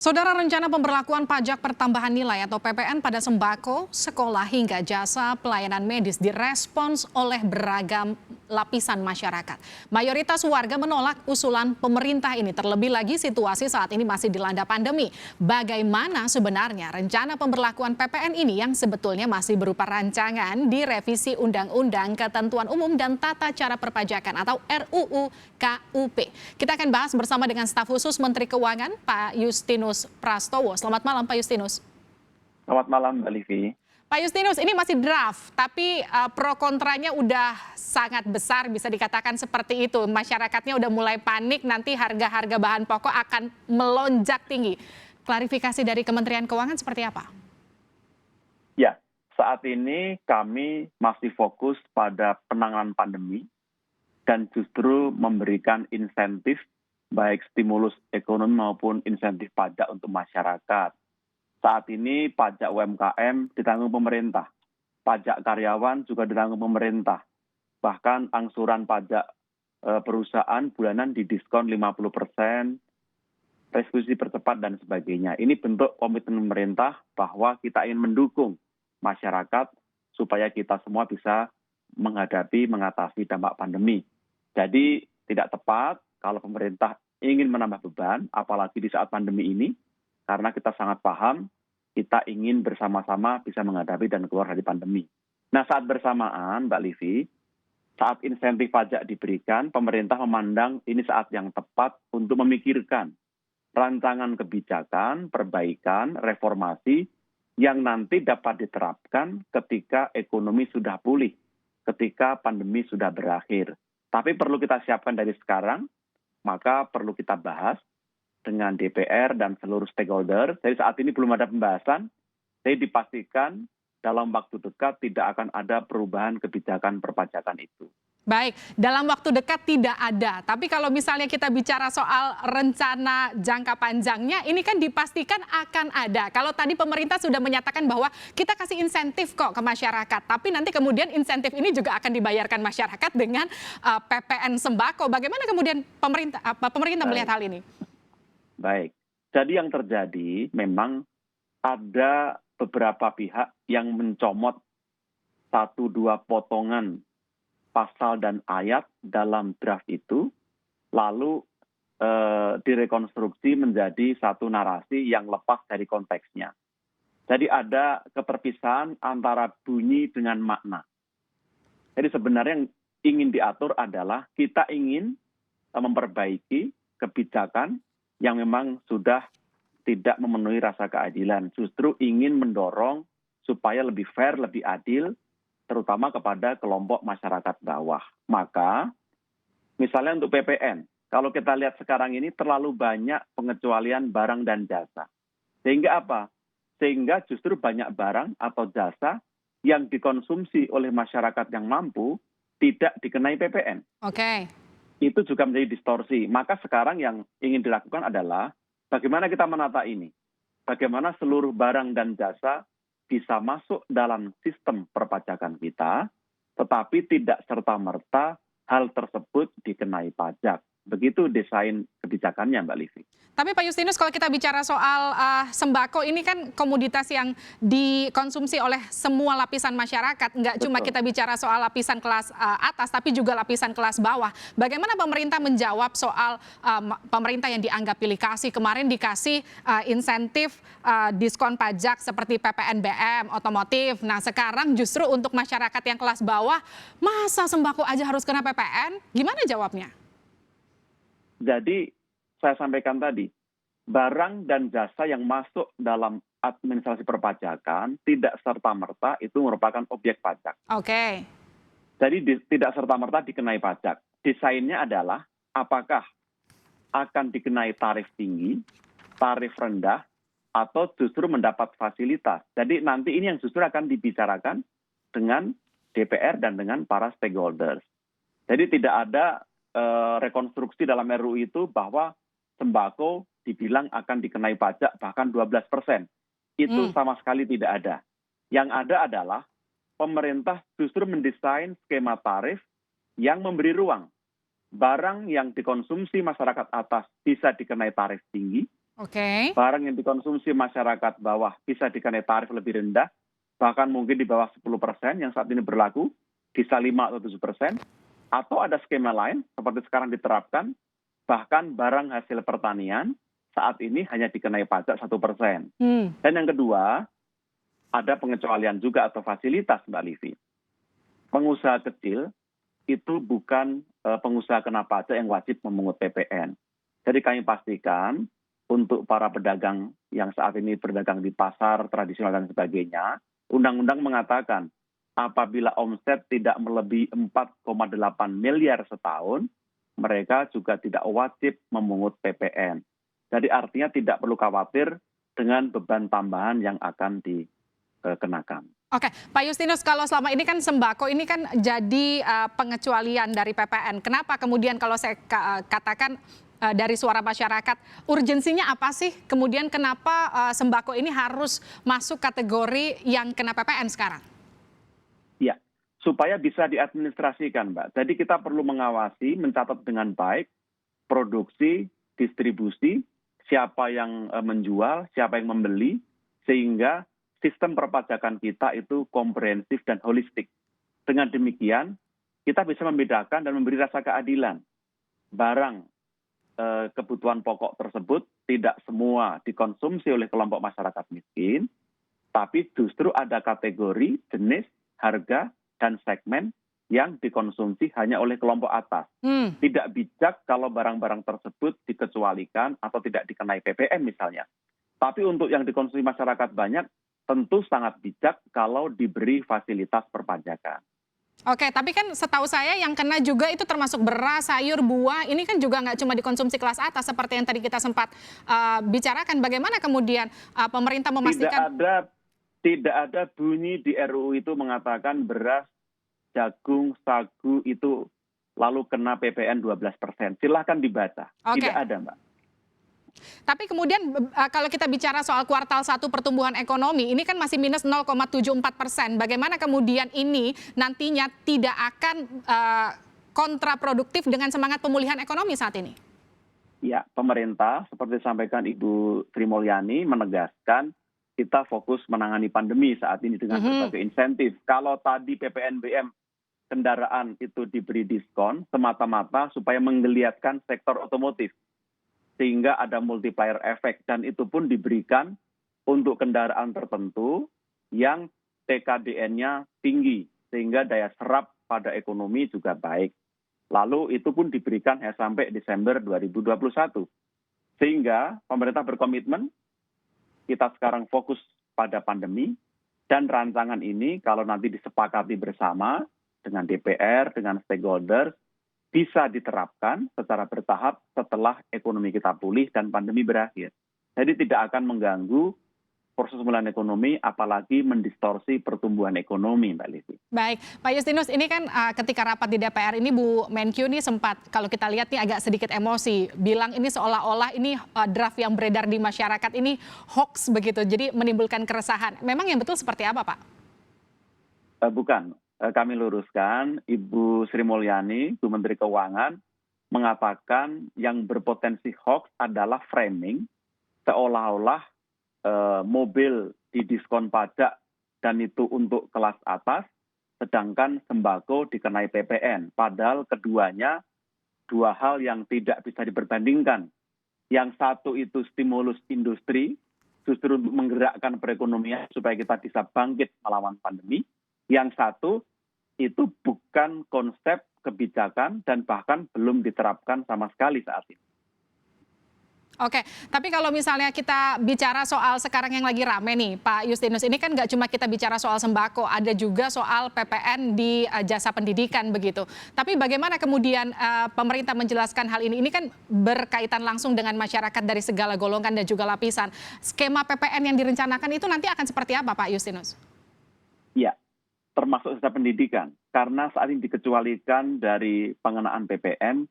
Saudara, rencana pemberlakuan pajak pertambahan nilai atau PPN pada sembako, sekolah hingga jasa pelayanan medis direspons oleh beragam lapisan masyarakat. Mayoritas warga menolak usulan pemerintah ini, terlebih lagi situasi saat ini masih dilanda pandemi. Bagaimana sebenarnya rencana pemberlakuan PPN ini yang sebetulnya masih berupa rancangan di revisi Undang-Undang Ketentuan Umum dan Tata Cara Perpajakan atau RUU KUP. Kita akan bahas bersama dengan staf khusus Menteri Keuangan, Pak Justinus Prastowo. Selamat malam, Pak Justinus. Selamat malam, Mbak Livi. Pak Justinus, ini masih draft, tapi pro kontranya udah sangat besar, bisa dikatakan seperti itu. Masyarakatnya udah mulai panik, nanti harga-harga bahan pokok akan melonjak tinggi. Klarifikasi dari Kementerian Keuangan seperti apa? Ya, saat ini kami masih fokus pada penanganan pandemi dan justru memberikan insentif baik stimulus ekonomi maupun insentif pajak untuk masyarakat. Saat ini pajak UMKM ditanggung pemerintah, pajak karyawan juga ditanggung pemerintah. Bahkan angsuran pajak perusahaan bulanan didiskon 50%, restitusi percepat dan sebagainya. Ini bentuk komitmen pemerintah bahwa kita ingin mendukung masyarakat supaya kita semua bisa mengatasi dampak pandemi. Jadi tidak tepat kalau pemerintah ingin menambah beban, apalagi di saat pandemi ini, karena kita sangat paham, kita ingin bersama-sama bisa menghadapi dan keluar dari pandemi. Nah, saat bersamaan, Mbak Livi, saat insentif pajak diberikan, pemerintah memandang ini saat yang tepat untuk memikirkan rancangan kebijakan, perbaikan, reformasi yang nanti dapat diterapkan ketika ekonomi sudah pulih, ketika pandemi sudah berakhir. Tapi perlu kita siapkan dari sekarang, maka perlu kita bahas dengan DPR dan seluruh stakeholder. Jadi saat ini belum ada pembahasan, jadi dipastikan dalam waktu dekat tidak akan ada perubahan kebijakan perpajakan itu. Baik, dalam waktu dekat tidak ada. Tapi kalau misalnya kita bicara soal rencana jangka panjangnya, ini kan dipastikan akan ada. Kalau tadi pemerintah sudah menyatakan bahwa kita kasih insentif kok ke masyarakat, tapi nanti kemudian insentif ini juga akan dibayarkan masyarakat dengan PPN sembako. Bagaimana kemudian pemerintah melihat hal ini? Baik, jadi yang terjadi memang ada beberapa pihak yang mencomot 1-2 potongan pasal dan ayat dalam draft itu, lalu direkonstruksi menjadi satu narasi yang lepas dari konteksnya. Jadi ada keterpisahan antara bunyi dengan makna. Jadi sebenarnya yang ingin diatur adalah kita ingin memperbaiki kebijakan yang memang sudah tidak memenuhi rasa keadilan. Justru ingin mendorong supaya lebih fair, lebih adil, terutama kepada kelompok masyarakat bawah. Maka, misalnya untuk PPN, kalau kita lihat sekarang ini terlalu banyak pengecualian barang dan jasa. Sehingga apa? Sehingga justru banyak barang atau jasa yang dikonsumsi oleh masyarakat yang mampu tidak dikenai PPN. Oke. Itu juga menjadi distorsi. Maka sekarang yang ingin dilakukan adalah bagaimana kita menata ini. Bagaimana seluruh barang dan jasa bisa masuk dalam sistem perpajakan kita, tetapi tidak serta-merta hal tersebut dikenai pajak. Begitu desain kebijakannya, Mbak Livi. Tapi Pak Justinus, kalau kita bicara soal sembako, ini kan komoditas yang dikonsumsi oleh semua lapisan masyarakat. Nggak cuma kita bicara soal lapisan kelas atas, tapi juga lapisan kelas bawah. Bagaimana pemerintah menjawab soal pemerintah yang dianggap pilih kasih? Kemarin dikasih insentif diskon pajak seperti PPNBM, otomotif. Nah, sekarang justru untuk masyarakat yang kelas bawah, masa sembako aja harus kena PPN? Gimana jawabnya? Jadi saya sampaikan tadi, barang dan jasa yang masuk dalam administrasi perpajakan tidak serta-merta itu merupakan objek pajak. Oke. Jadi tidak serta-merta dikenai pajak. Desainnya adalah apakah akan dikenai tarif tinggi, tarif rendah, atau justru mendapat fasilitas. Jadi nanti ini yang justru akan dibicarakan dengan DPR dan dengan para stakeholders. Jadi tidak ada rekonstruksi dalam RUU itu bahwa sembako dibilang akan dikenai pajak bahkan 12%. Itu sama sekali tidak ada. Yang ada adalah pemerintah justru mendesain skema tarif yang memberi ruang. Barang yang dikonsumsi masyarakat atas bisa dikenai tarif tinggi, Oke. Barang yang dikonsumsi masyarakat bawah bisa dikenai tarif lebih rendah, bahkan mungkin di bawah 10% yang saat ini berlaku, bisa 5 atau 7%, atau ada skema lain seperti sekarang diterapkan, bahkan barang hasil pertanian saat ini hanya dikenai pajak 1%. Hmm. Dan yang kedua, ada pengecualian juga atau fasilitas, Mbak Livi. Pengusaha kecil itu bukan pengusaha kena pajak yang wajib memungut PPN. Jadi kami pastikan untuk para pedagang yang saat ini berdagang di pasar tradisional dan sebagainya, undang-undang mengatakan apabila omset tidak melebihi 4,8 miliar setahun, mereka juga tidak wajib memungut PPN. Jadi artinya tidak perlu khawatir dengan beban tambahan yang akan dikenakan. Oke, Pak Justinus, kalau selama ini kan sembako ini kan jadi pengecualian dari PPN. Kenapa kemudian kalau saya katakan dari suara masyarakat, urgensinya apa sih? Kemudian kenapa sembako ini harus masuk kategori yang kena PPN sekarang? Ya, supaya bisa diadministrasikan, Mbak. Jadi kita perlu mengawasi, mencatat dengan baik produksi, distribusi, siapa yang menjual, siapa yang membeli, sehingga sistem perpajakan kita itu komprehensif dan holistik. Dengan demikian, kita bisa membedakan dan memberi rasa keadilan. Barang kebutuhan pokok tersebut tidak semua dikonsumsi oleh kelompok masyarakat miskin, tapi justru ada kategori, jenis, harga, dan segmen yang dikonsumsi hanya oleh kelompok atas. Tidak bijak kalau barang-barang tersebut dikecualikan atau tidak dikenai PPN misalnya. Tapi untuk yang dikonsumsi masyarakat banyak, tentu sangat bijak kalau diberi fasilitas perpajakan. Oke, tapi kan setahu saya yang kena juga itu termasuk beras, sayur, buah. Ini kan juga nggak cuma dikonsumsi kelas atas seperti yang tadi kita sempat bicarakan. Bagaimana kemudian pemerintah memastikan? Tidak ada bunyi di RUU itu mengatakan beras, jagung, sagu itu lalu kena PPN 12%. Silahkan dibaca. Oke. Tidak ada, Mbak. Tapi kemudian kalau kita bicara soal kuartal 1 pertumbuhan ekonomi, ini kan masih minus 0,74%. Bagaimana kemudian ini nantinya tidak akan kontraproduktif dengan semangat pemulihan ekonomi saat ini? Ya, pemerintah seperti disampaikan Ibu Sri Mulyani menegaskan kita fokus menangani pandemi saat ini dengan berbagai insentif. Kalau tadi PPNBM kendaraan itu diberi diskon semata-mata supaya menggeliatkan sektor otomotif. Sehingga ada multiplier effect dan itu pun diberikan untuk kendaraan tertentu yang TKDN-nya tinggi sehingga daya serap pada ekonomi juga baik. Lalu itu pun diberikan sampai Desember 2021. Sehingga pemerintah berkomitmen kita sekarang fokus pada pandemi dan rancangan ini kalau nanti disepakati bersama dengan DPR, dengan stakeholder, bisa diterapkan secara bertahap setelah ekonomi kita pulih dan pandemi berakhir. Jadi tidak akan mengganggu proses pemulihan ekonomi, apalagi mendistorsi pertumbuhan ekonomi, Mbak Livi. Baik, Pak Justinus, ini kan ketika rapat di DPR ini Bu Menkyu ini sempat, kalau kita lihat nih agak sedikit emosi, bilang ini seolah-olah ini draft yang beredar di masyarakat ini hoax begitu, jadi menimbulkan keresahan. Memang yang betul seperti apa, Pak? Bukan. Kami luruskan, Ibu Sri Mulyani, Bu Menteri Keuangan, mengatakan yang berpotensi hoax adalah framing, seolah-olah mobil didiskon pajak dan itu untuk kelas atas, sedangkan sembako dikenai PPN. Padahal keduanya dua hal yang tidak bisa diperbandingkan. Yang satu itu stimulus industri, justru untuk menggerakkan perekonomian supaya kita bisa bangkit melawan pandemi. Yang satu itu bukan konsep kebijakan dan bahkan belum diterapkan sama sekali saat ini. Oke, tapi kalau misalnya kita bicara soal sekarang yang lagi rame nih, Pak Justinus, ini kan nggak cuma kita bicara soal sembako, ada juga soal PPN di jasa pendidikan begitu. Tapi bagaimana kemudian pemerintah menjelaskan hal ini? Ini kan berkaitan langsung dengan masyarakat dari segala golongan dan juga lapisan. Skema PPN yang direncanakan itu nanti akan seperti apa, Pak Justinus? Ya, termasuk jasa pendidikan. Karena saat ini dikecualikan dari pengenaan PPN,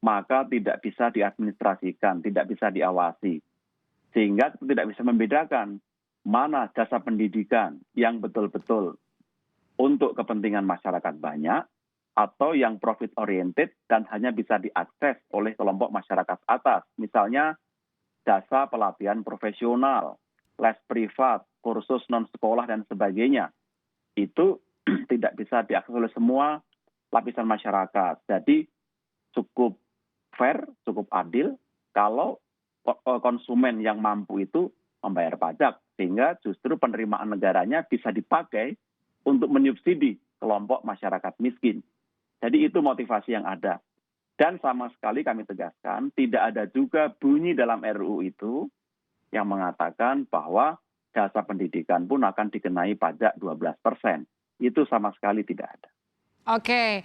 maka tidak bisa diadministrasikan, tidak bisa diawasi. Sehingga tidak bisa membedakan mana jasa pendidikan yang betul-betul untuk kepentingan masyarakat banyak, atau yang profit oriented dan hanya bisa diakses oleh kelompok masyarakat atas. Misalnya jasa pelatihan profesional, les privat, kursus non-sekolah, dan sebagainya. Itu tidak bisa diakses oleh semua lapisan masyarakat. Jadi cukup fair, cukup adil kalau konsumen yang mampu itu membayar pajak, sehingga justru penerimaan negaranya bisa dipakai untuk menyubsidi kelompok masyarakat miskin. Jadi itu motivasi yang ada. Dan sama sekali kami tegaskan, tidak ada juga bunyi dalam RUU itu yang mengatakan bahwa jasa pendidikan pun akan dikenai pajak 12%. Itu sama sekali tidak ada. Oke,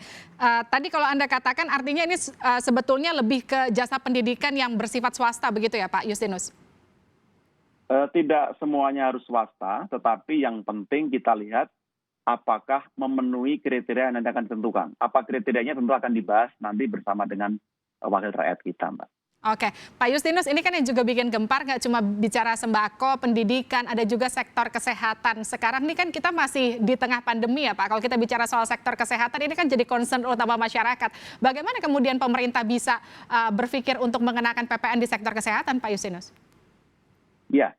tadi kalau Anda katakan artinya ini sebetulnya lebih ke jasa pendidikan yang bersifat swasta begitu ya Pak Justinus? Tidak semuanya harus swasta, tetapi yang penting kita lihat apakah memenuhi kriteria yang nanti akan ditentukan. Apa kriterianya tentu akan dibahas nanti bersama dengan wakil rakyat kita, Mbak. Oke, Pak Justinus, ini kan yang juga bikin gempar, nggak cuma bicara sembako, pendidikan, ada juga sektor kesehatan. Sekarang ini kan kita masih di tengah pandemi ya Pak, kalau kita bicara soal sektor kesehatan, ini kan jadi concern utama masyarakat. Bagaimana kemudian pemerintah bisa berpikir untuk mengenakan PPN di sektor kesehatan, Pak Justinus? Ya,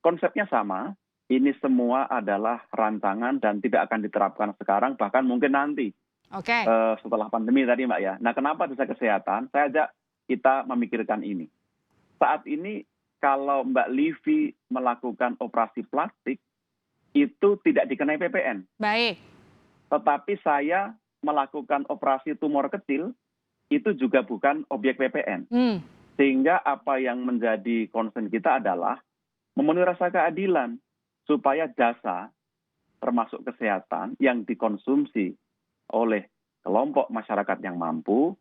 konsepnya sama. Ini semua adalah rancangan dan tidak akan diterapkan sekarang, bahkan mungkin nanti. Oke. Setelah pandemi tadi, Mbak ya. Nah, kenapa bisa kesehatan? Saya ajak kita memikirkan ini. Saat ini kalau Mbak Livi melakukan operasi plastik, itu tidak dikenai PPN. Baik. Tetapi saya melakukan operasi tumor kecil, itu juga bukan objek PPN. Sehingga apa yang menjadi concern kita adalah memenuhi rasa keadilan, supaya jasa, termasuk kesehatan, yang dikonsumsi oleh kelompok masyarakat yang mampu,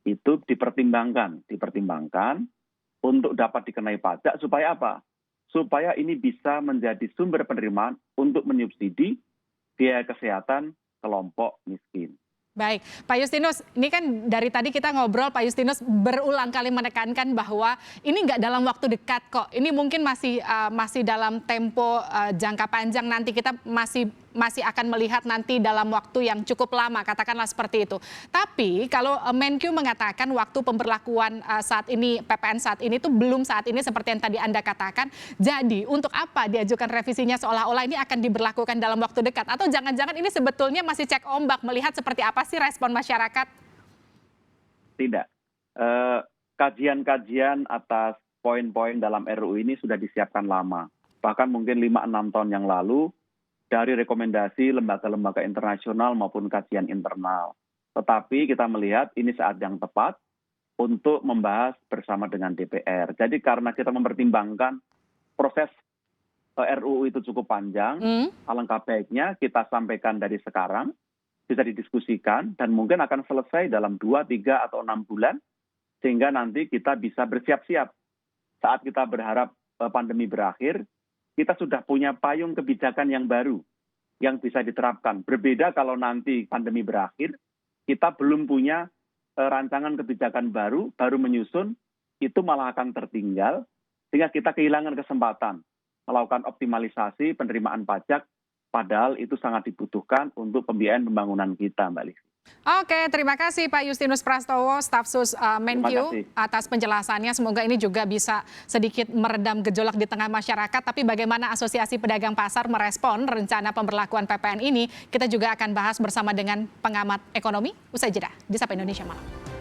itu dipertimbangkan untuk dapat dikenai pajak supaya apa? Supaya ini bisa menjadi sumber penerimaan untuk menyubsidi biaya kesehatan kelompok miskin. Baik, Pak Justinus, ini kan dari tadi kita ngobrol, Pak Justinus berulang kali menekankan bahwa ini nggak dalam waktu dekat kok. Ini mungkin masih dalam tempo jangka panjang, nanti kita masih akan melihat nanti dalam waktu yang cukup lama, katakanlah seperti itu. Tapi kalau Menkyu mengatakan waktu pemberlakuan saat ini, PPN saat ini itu belum saat ini seperti yang tadi Anda katakan. Jadi untuk apa diajukan revisinya seolah-olah ini akan diberlakukan dalam waktu dekat? Atau jangan-jangan ini sebetulnya masih cek ombak, melihat seperti apa sih respon masyarakat? Tidak. Kajian-kajian atas poin-poin dalam RUU ini sudah disiapkan lama. Bahkan mungkin 5-6 tahun yang lalu, dari rekomendasi lembaga-lembaga internasional maupun kajian internal. Tetapi kita melihat ini saat yang tepat untuk membahas bersama dengan DPR. Jadi karena kita mempertimbangkan proses RUU itu cukup panjang, alangkah baiknya kita sampaikan dari sekarang, bisa didiskusikan, dan mungkin akan selesai dalam 2, 3, atau 6 bulan, sehingga nanti kita bisa bersiap-siap. Saat kita berharap pandemi berakhir, kita sudah punya payung kebijakan yang baru yang bisa diterapkan. Berbeda kalau nanti pandemi berakhir, kita belum punya rancangan kebijakan baru menyusun, itu malah akan tertinggal, sehingga kita kehilangan kesempatan melakukan optimalisasi penerimaan pajak, padahal itu sangat dibutuhkan untuk pembiayaan pembangunan kita, Mbak Livi. Oke, terima kasih Pak Justinus Prastowo, staf sus Menkyu atas penjelasannya. Semoga ini juga bisa sedikit meredam gejolak di tengah masyarakat. Tapi bagaimana Asosiasi Pedagang Pasar merespon rencana pemberlakuan PPN ini, kita juga akan bahas bersama dengan pengamat ekonomi usai jeda di Sapa Indonesia Malam.